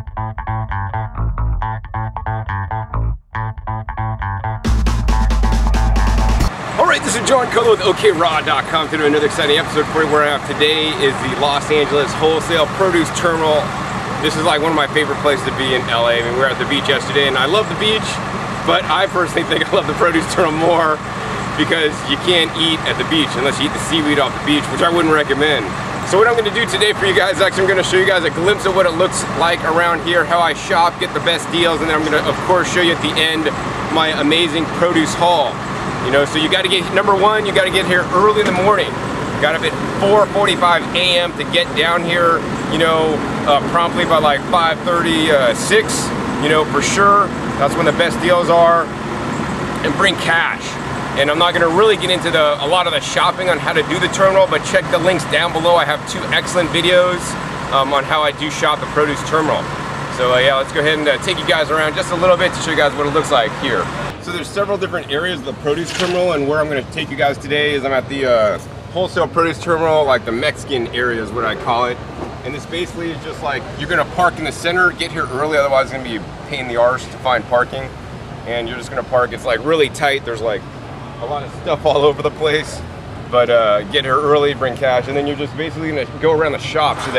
Alright, this is John Cullen with OKRaw.com to do another exciting episode for you. Where I have today is the Los Angeles Wholesale Produce Terminal. This is like one of my favorite places to be in LA. I mean, we were at the beach yesterday and I love the beach, but I personally think I love the produce terminal more because you can't eat at the beach unless you eat the seaweed off the beach, which I wouldn't recommend. So what I'm going to do today for you guys, actually I'm going to show you guys a glimpse of what it looks like around here, how I shop, get the best deals, and then I'm going to, of course, show you at the end my amazing produce haul. You know, so you got to get, number one, you got to get here early in the morning. Got up at 4:45 a.m. to get down here, you know, promptly by like 5:30, 6, you know, for sure. That's when the best deals are. And bring cash. And I'm not going to really get into a lot of the shopping on how to do the terminal, but check the links down below. I have 2 excellent videos on how I do shop the produce terminal. So yeah, let's go ahead and take you guys around just a little bit to show you guys what it looks like here. So there's several different areas of the produce terminal, and where I'm going to take you guys today is I'm at the wholesale produce terminal, like the Mexican area is what I call it. And this basically is just like, you're going to park in the center, get here early, otherwise it's going to be a pain in the arse to find parking. And you're just going to park, it's like really tight, there's like a lot of stuff all over the place. But get here early, bring cash, and then you're just basically going to go around the shop. So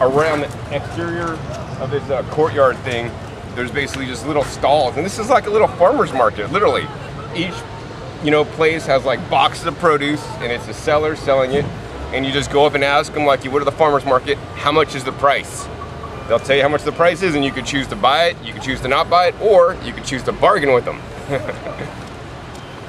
around the exterior of this courtyard thing, there's basically just little stalls, and this is like a little farmer's market, literally. Each, you know, place has like boxes of produce, and it's a seller selling it, and you just go up and ask them, like you would at the farmer's market, how much is the price? They'll tell you how much the price is, and you could choose to buy it, you could choose to not buy it, or you could choose to bargain with them.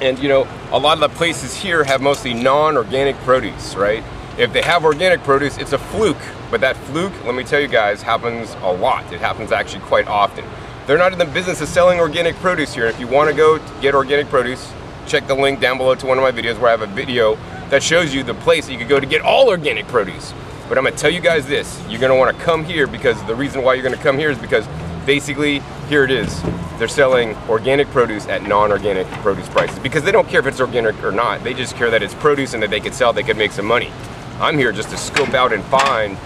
And you know, a lot of the places here have mostly non-organic produce, right? If they have organic produce, it's a fluke. But that fluke, let me tell you guys, happens a lot. It happens actually quite often. They're not in the business of selling organic produce here. If you want to go get organic produce, check the link down below to one of my videos where I have a video that shows you the place that you could go to get all organic produce. But I'm going to tell you guys this. You're going to want to come here, because the reason why you're going to come here is because basically, here it is. They're selling organic produce at non-organic produce prices, because they don't care if it's organic or not. They just care that it's produce and that they could sell, they could make some money. I'm here just to scope out and find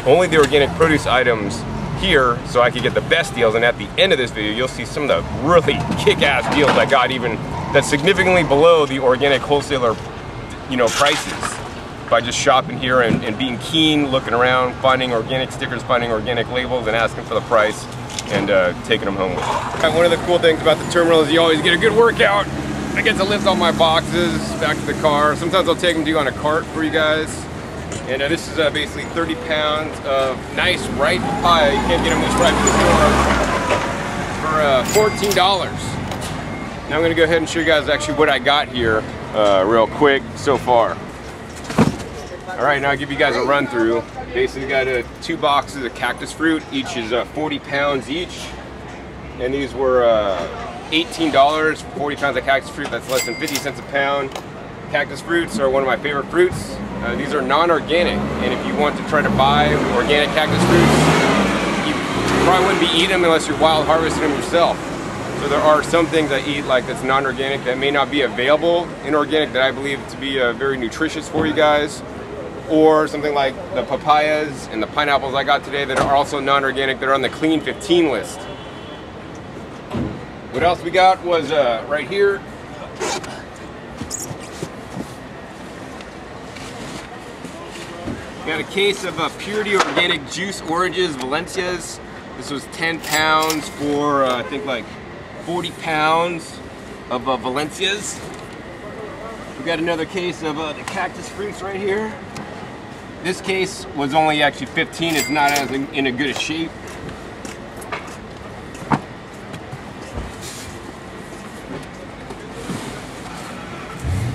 only the organic produce items here so I can get the best deals. And at the end of this video, you'll see some of the really kick-ass deals I got, even that's significantly below the organic wholesaler, you know, prices, by just shopping here and being keen, looking around, finding organic stickers, finding organic labels, and asking for the price, and taking them home with you. One of the cool things about the terminal is you always get a good workout. I get to lift all my boxes back to the car. Sometimes I'll take them to you on a cart for you guys. And this is basically 30 pounds of nice ripe papaya. You can't get them this ripe in the store for $14. Now I'm going to go ahead and show you guys actually what I got here real quick so far. Alright, now I'll give you guys a run through. Basically got 2 boxes of Cactus Fruit. Each is 40 pounds each. And these were $18 for 40 pounds of Cactus Fruit. That's less than 50 cents a pound. Cactus Fruits are one of my favorite fruits. These are non-organic, and if you want to try to buy organic cactus fruits, you probably wouldn't be eating them unless you're wild harvesting them yourself. So there are some things I eat like that's non-organic that may not be available in organic that I believe to be very nutritious for you guys. Or something like the papayas and the pineapples I got today that are also non-organic, that are on the Clean 15 list. What else we got was right here. We got a case of Purity Organic Juice Oranges, Valencias. This was 10 pounds for I think like 40 pounds of Valencias. We got another case of the Cactus Fruits right here. This case was only actually 15. It's not as in a good a shape.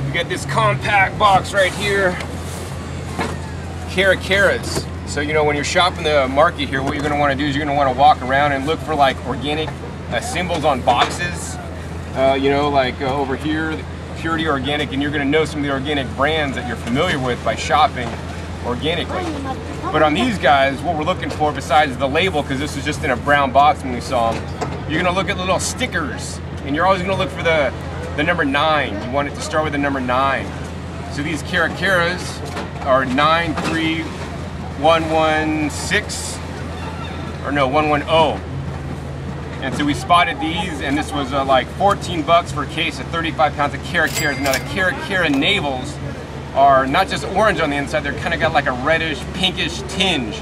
We got this compact box right here. Caracaras. So you know, when you're shopping the market here, what you're going to want to do is you're going to want to walk around and look for like organic symbols on boxes. You know, like over here, Purity Organic, and you're going to know some of the organic brands that you're familiar with by shopping organically. But on these guys, what we're looking for, besides the label, because this was just in a brown box when we saw them, you're going to look at little stickers, and you're always going to look for the number 9. You want it to start with the number 9. So these Caracaras are 93116, or no, 110. And so we spotted these, and this was like 14 bucks for a case of 35 pounds of Cara Caras. Now the Cara Cara navels are not just orange on the inside, they're kind of got like a reddish, pinkish tinge.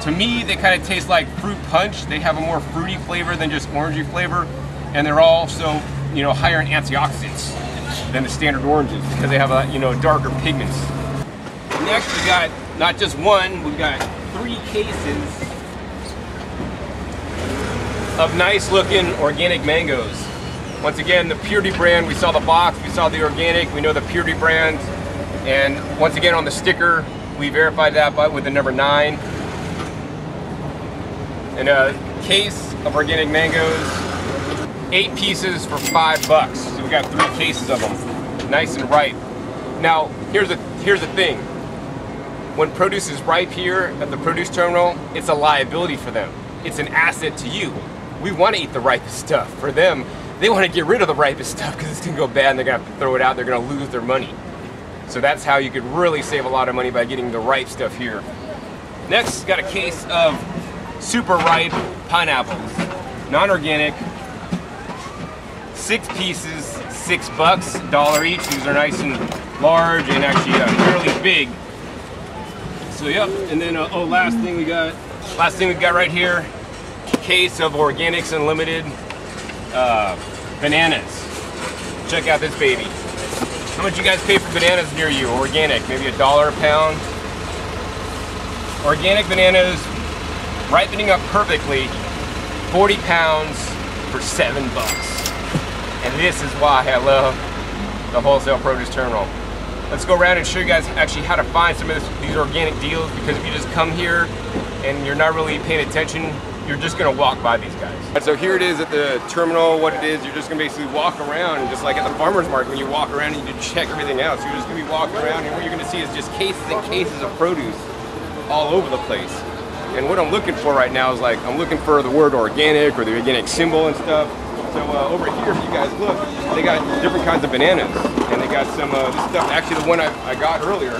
To me, they kind of taste like fruit punch. They have a more fruity flavor than just orangey flavor, and they're also, you know, higher in antioxidants than the standard oranges because they have a, you know, darker pigments. Next, we got not just one, we've got 3 cases of nice looking organic mangoes. Once again, the Purity brand, we saw the box, we saw the organic, we know the Purity brand, and once again on the sticker, we verified that with the number 9. And a case of organic mangoes, 8 pieces for $5. So we got 3 cases of them, nice and ripe. Now, here's the thing. When produce is ripe here at the produce terminal, it's a liability for them. It's an asset to you. We want to eat the ripest stuff. For them, they want to get rid of the ripest stuff because it's going to go bad and they're going to have to throw it out. They're going to lose their money. So that's how you could really save a lot of money, by getting the ripe stuff here. Next, got a case of super ripe pineapples, non-organic, 6 pieces, $6, $1 each. These are nice and large and actually fairly big. So yep, and then last thing we got right here, case of Organics Unlimited bananas. Check out this baby. How much you guys pay for bananas near you? Organic, maybe $1 a pound. Organic bananas, ripening up perfectly, 40 pounds for $7. And this is why I love the Wholesale Produce Terminal. Let's go around and show you guys actually how to find some of these organic deals, because if you just come here and you're not really paying attention, you're just gonna walk by these guys. And so here it is at the terminal. What it is, you're just gonna basically walk around, and just like at the farmer's market, when you walk around and you check everything out. So you're just gonna be walking around, and what you're gonna see is just cases and cases of produce all over the place. And what I'm looking for right now is, like, I'm looking for the word organic or the organic symbol and stuff. So over here, if you guys look, they got different kinds of bananas, and they got some this stuff. Actually, the one I got earlier,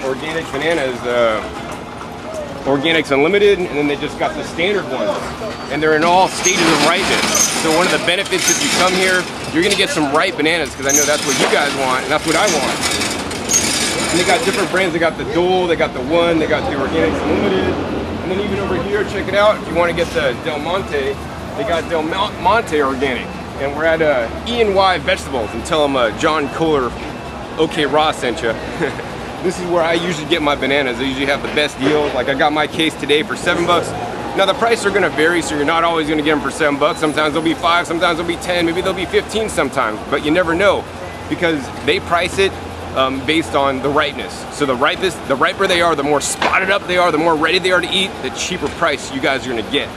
organic bananas, Organics Unlimited, and then they just got the standard ones, and they're in all stages of ripeness. So one of the benefits, if you come here, you're gonna get some ripe bananas, because I know that's what you guys want, and that's what I want. And they got different brands. They got the Dole, they got the One, they got the Organics Unlimited, and then even over here, check it out. If you want to get the Del Monte, they got Del Monte Organic. And we're at E&Y Vegetables, and tell them John Kohler, OK Raw sent you. This is where I usually get my bananas. They usually have the best deals. Like, I got my case today for $7. Now the prices are gonna vary, so you're not always gonna get them for $7. Sometimes they'll be 5, sometimes they'll be 10, maybe they'll be 15 sometimes, but you never know, because they price it based on the ripeness. So the riper they are, the more spotted up they are, the more ready they are to eat, the cheaper price you guys are gonna get.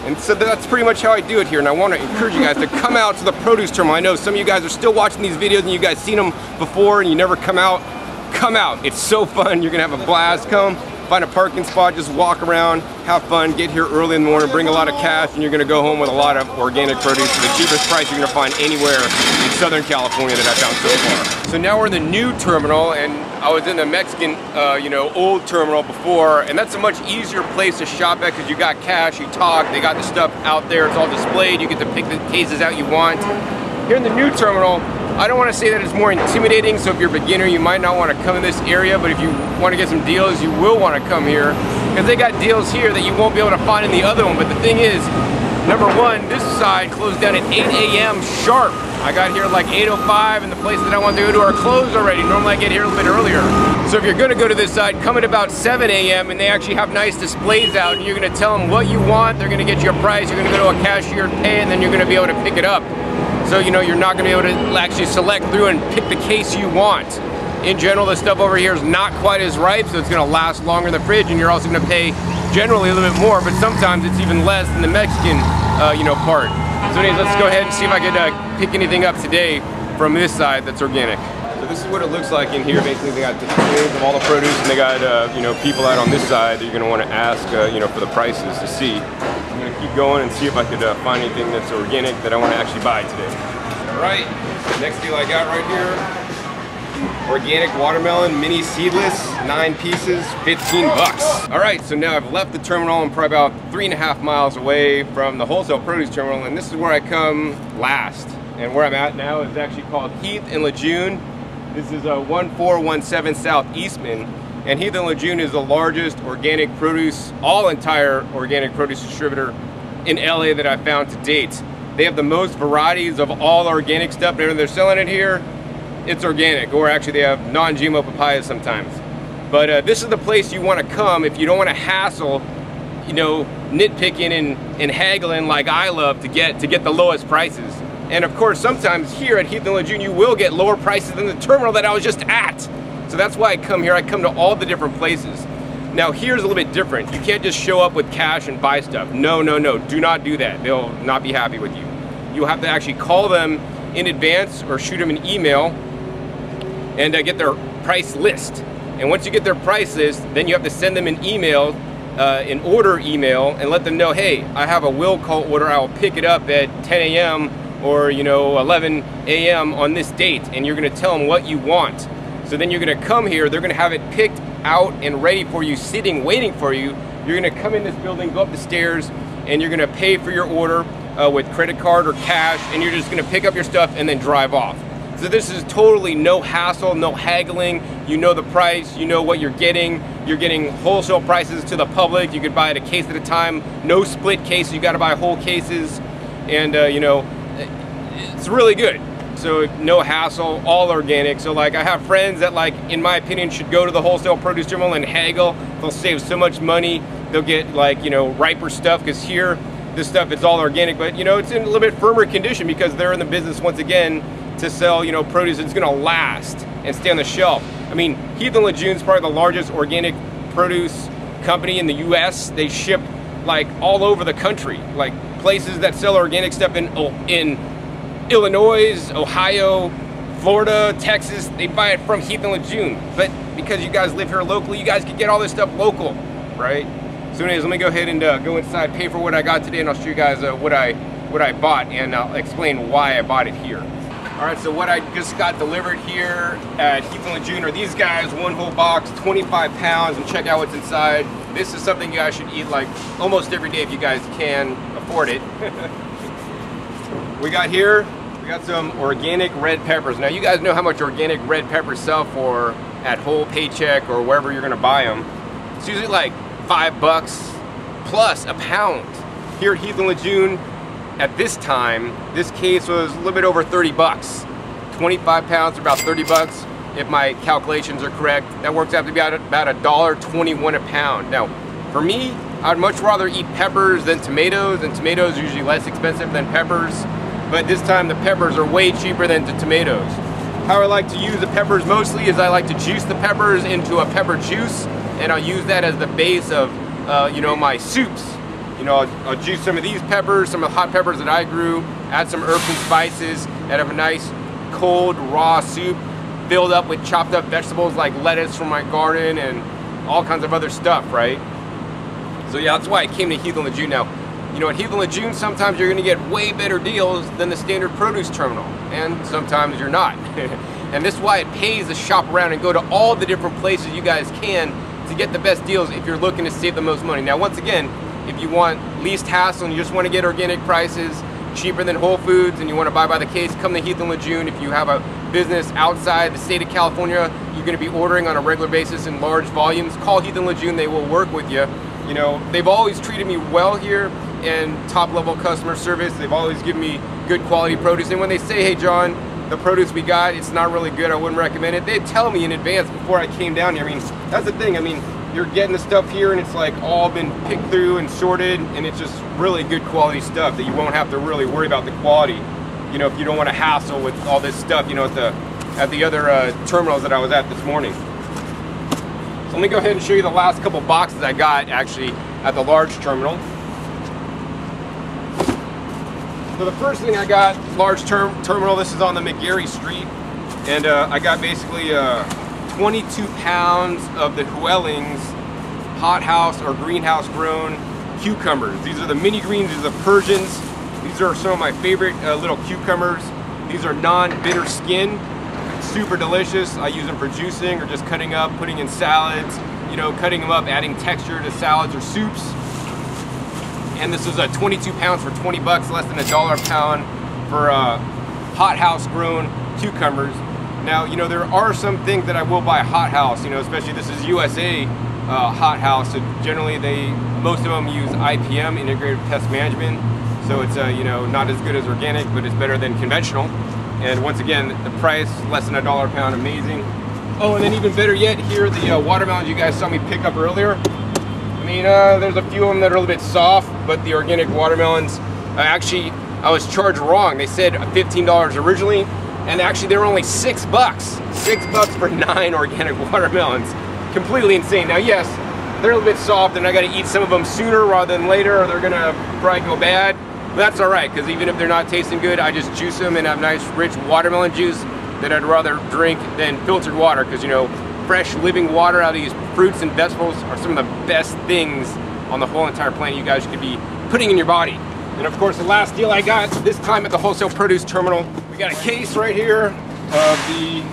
And so that's pretty much how I do it here, and I want to encourage you guys to come out to the produce terminal. I know some of you guys are still watching these videos and you guys seen them before and you never come out. Come out, it's so fun, you're gonna have a blast. Come, find a parking spot, just walk around, have fun, get here early in the morning, bring a lot of cash, and you're gonna go home with a lot of organic produce for the cheapest price you're gonna find anywhere in Southern California that I found so far. So now we're in the new terminal, and I was in the Mexican, you know, old terminal before, and that's a much easier place to shop at, because you got cash, you talk, they got the stuff out there, it's all displayed, you get to pick the cases out you want. Here in the new terminal, I don't want to say that it's more intimidating, so if you're a beginner, you might not want to come in this area, but if you want to get some deals, you will want to come here, because they got deals here that you won't be able to find in the other one. But the thing is, number one, this side closed down at 8 a.m. sharp. I got here like 8:05, and the places that I want to go to are closed already. Normally I get here a little bit earlier. So if you're going to go to this side, come at about 7 a.m. and they actually have nice displays out, and you're going to tell them what you want, they're going to get you a price, you're going to go to a cashier and pay, and then you're going to be able to pick it up. So, you know, you're not going to be able to actually select through and pick the case you want. In general, the stuff over here is not quite as ripe, so it's going to last longer in the fridge, and you're also going to pay generally a little bit more, but sometimes it's even less than the Mexican, you know, part. So anyways, let's go ahead and see if I can pick anything up today from this side that's organic. So this is what it looks like in here. Basically, they got displays of all the produce, and they got, you know, people out on this side that you're going to want to ask, you know, for the prices to see. I'm going to keep going and see if I could find anything that's organic that I want to actually buy today. All right, next deal I got right here. Organic watermelon, mini seedless, 9 pieces, 15 bucks. All right, so now I've left the terminal. I'm probably about 3.5 miles away from the wholesale produce terminal, and this is where I come last. And where I'm at now is actually called Heathen Lagoon. This is 1417 South Eastman. And Heathen Lagoon is the largest organic produce, entire organic produce distributor in LA that I've found to date. They have the most varieties of all organic stuff. Whenever they're selling it here, it's organic, or actually they have non-GMO papayas sometimes. But this is the place you want to come if you don't want to hassle, you know, nitpicking and haggling like I love to get the lowest prices. And of course, sometimes here at Heathen Lagoon, you will get lower prices than the terminal that I was just at. So that's why I come here. I come to all the different places. Now here's a little bit different. You can't just show up with cash and buy stuff. No, no, no, do not do that. They'll not be happy with you. You'll have to actually call them in advance or shoot them an email and get their price list. And once you get their price list, then you have to send them an email, an order email, and let them know, hey, I have a will call order. I will pick it up at 10 a.m. or 11 a.m. on this date, and you're gonna tell them what you want. So then you're gonna come here, they're gonna have it picked out and ready for you, sitting, waiting for you. You're gonna come in this building, go up the stairs, and you're gonna pay for your order with credit card or cash, and you're just gonna pick up your stuff and then drive off. So this is totally no hassle, no haggling. You know the price, you know what you're getting. You're getting wholesale prices to the public. You could buy it a case at a time. No split case, you gotta buy whole cases. And you know, it's really good. So no hassle, all organic. So like I have friends that, like, in my opinion, should go to the wholesale produce terminal and haggle. They'll save so much money. They'll get, like, you know, riper stuff, because here, this stuff is all organic, but you know, it's in a little bit firmer condition because they're in the business once again to sell, you know, produce that's gonna last and stay on the shelf. I mean, Heathen Lagoon is probably the largest organic produce company in the US. They ship like all over the country, like places that sell organic stuff in Illinois, Ohio, Florida, Texas. They buy it from Heathen Lagoon. But because you guys live here locally, you guys can get all this stuff local, right? So anyways, let me go ahead and go inside, pay for what I got today, and I'll show you guys what I bought, and I'll explain why I bought it here. All right, so what I just got delivered here at Heathen Lagoon are these guys, one whole box, 25 pounds, and check out what's inside. This is something you guys should eat like almost every day if you guys can afford it. We got some organic red peppers. Now you guys know how much organic red peppers sell for at Whole Paycheck or wherever you're gonna buy them. It's usually like $5 plus a pound. Here at Heathen Lagoon, at this time, this case was a little bit over 30 bucks. 25 pounds for about 30 bucks, if my calculations are correct. That works out to be about $1.21 a pound. Now, for me, I'd much rather eat peppers than tomatoes, and tomatoes are usually less expensive than peppers. But this time the peppers are way cheaper than the tomatoes. How I like to use the peppers mostly is I like to juice the peppers into a pepper juice, and I'll use that as the base of you know, my soups. You know, I'll juice some of these peppers, some of the hot peppers that I grew, add some herbs and spices, and have a nice cold raw soup filled up with chopped up vegetables like lettuce from my garden and all kinds of other stuff, right? So yeah, that's why I came to Heathen Lagoon. Now, you know, at Heathen Lagoon, sometimes you're gonna get way better deals than the standard produce terminal, and sometimes you're not. And this is why it pays to shop around and go to all the different places you guys can to get the best deals if you're looking to save the most money. Now, once again, if you want least hassle and you just want to get organic prices, cheaper than Whole Foods, and you want to buy by the case, come to Heathen Lagoon. If you have a business outside the state of California, you're going to be ordering on a regular basis in large volumes, call Heathen Lagoon. They will work with you. You know, they've always treated me well here, and top-level customer service. They've always given me good quality produce. And when they say, hey, John, the produce we got, it's not really good, I wouldn't recommend it, they'd tell me in advance before I came down here. I mean, that's the thing. I mean, you're getting the stuff here and it's like all been picked through and sorted, and it's just really good quality stuff that you won't have to really worry about the quality, you know, if you don't want to hassle with all this stuff, you know, at the other terminals that I was at this morning. So let me go ahead and show you the last couple boxes I got actually at the large terminal. So the first thing I got, large terminal, this is on the McGarry Street, and I got basically 22 pounds of the Wholesale hothouse or greenhouse grown cucumbers. These are the mini greens, these are the Persians. These are some of my favorite little cucumbers. These are non-bitter skin, super delicious. I use them for juicing or just cutting up, putting in salads, you know, cutting them up, adding texture to salads or soups. And this is a 22 pounds for 20 bucks, less than $1 a pound for hothouse grown cucumbers. Now, you know, there are some things that I will buy hothouse, you know, especially this is USA hothouse. So generally most of them use IPM, integrated pest management. So it's, you know, not as good as organic, but it's better than conventional. And once again, the price, less than $1 a pound, amazing. Oh, and then even better yet, here, the watermelons you guys saw me pick up earlier. I mean, there's a few of them that are a little bit soft, but the organic watermelons, actually, I was charged wrong. They said $15 originally, and actually they're only $6. $6 for 9 organic watermelons. Completely insane. Now, yes, they're a little bit soft, and I gotta eat some of them sooner rather than later, or they're gonna probably go bad. But that's all right, because even if they're not tasting good, I just juice them and have nice, rich watermelon juice that I'd rather drink than filtered water, because, you know, fresh living water out of these fruits and vegetables are some of the best things on the whole entire planet you guys could be putting in your body. And of course, the last deal I got this time at the Wholesale Produce Terminal, we got a case right here of the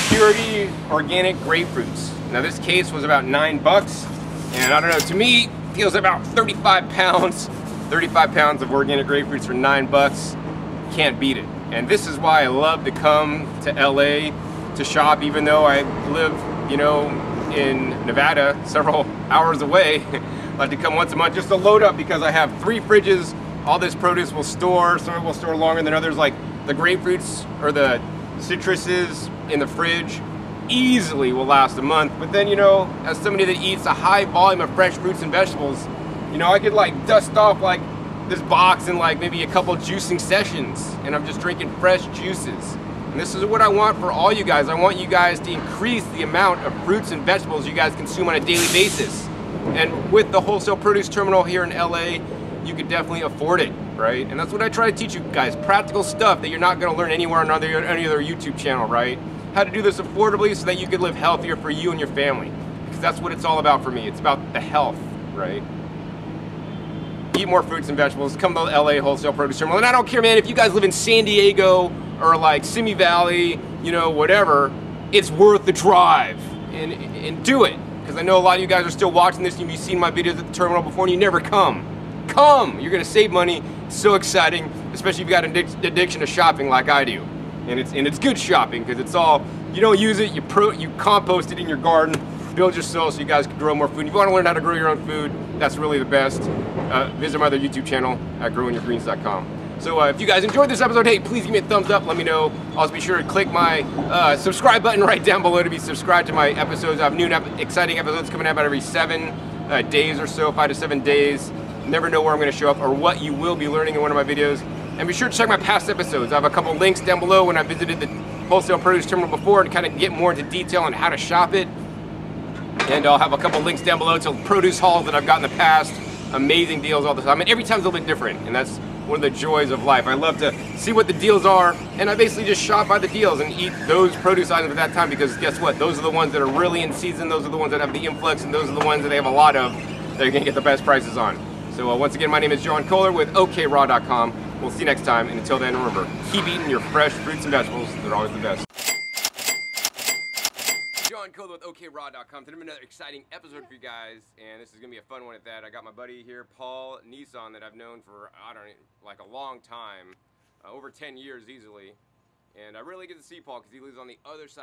Purity Organic Grapefruits. Now this case was about $9, and I don't know, to me, it feels about 35 pounds. 35 pounds of organic grapefruits for $9, can't beat it. And this is why I love to come to LA to shop, even though I live, you know, in Nevada, several hours away. I like to come once a month just to load up, because I have 3 fridges. All this produce will store, some of it will store longer than others, like the grapefruits or the citruses in the fridge easily will last a month. But then, you know, as somebody that eats a high volume of fresh fruits and vegetables, you know, I could like dust off like this box in like maybe a couple juicing sessions, and I'm just drinking fresh juices. And this is what I want for all you guys. I want you guys to increase the amount of fruits and vegetables you guys consume on a daily basis. And with the Wholesale Produce Terminal here in LA, you could definitely afford it, right? And that's what I try to teach you guys, practical stuff that you're not gonna learn anywhere on any other YouTube channel, right? How to do this affordably so that you could live healthier for you and your family. Because that's what it's all about for me. It's about the health, right? Eat more fruits and vegetables, come to LA Wholesale Produce Terminal. And I don't care, man, if you guys live in San Diego or like Simi Valley, you know, whatever, it's worth the drive. And do it. Because I know a lot of you guys are still watching this and you've seen my videos at the terminal before and you never come. Come! You're gonna save money. It's so exciting, especially if you got an addiction to shopping like I do. And it's good shopping, because it's all, you don't use it, you compost it in your garden, build your soil so you guys can grow more food. If you want to learn how to grow your own food, that's really the best. Visit my other YouTube channel at growingyourgreens.com. So if you guys enjoyed this episode, hey, please give me a thumbs up, let me know. Also be sure to click my subscribe button right down below to be subscribed to my episodes. I have new exciting episodes coming out about every 7 days or so, 5 to 7 days. Never know where I'm going to show up or what you will be learning in one of my videos. And be sure to check my past episodes. I have a couple links down below when I visited the Wholesale Produce Terminal before to kind of get more into detail on how to shop it. And I'll have a couple links down below to produce hauls that I've got in the past. Amazing deals all the time. And every time's a little bit different. And that's one of the joys of life. I love to see what the deals are. And I basically just shop by the deals and eat those produce items at that time, because guess what? Those are the ones that are really in season. Those are the ones that have the influx. And those are the ones that they have a lot of that you're going to get the best prices on. So once again, my name is John Kohler with OKRaw.com. We'll see you next time, and until then, remember, keep eating your fresh fruits and vegetables. They're always the best. John Kohler with OKRaw.com. Today, another exciting episode for you guys, and this is going to be a fun one at that. I got my buddy here, Paul Nissan, that I've known for, I don't know, like a long time, over 10 years easily. And I really get to see Paul because he lives on the other side.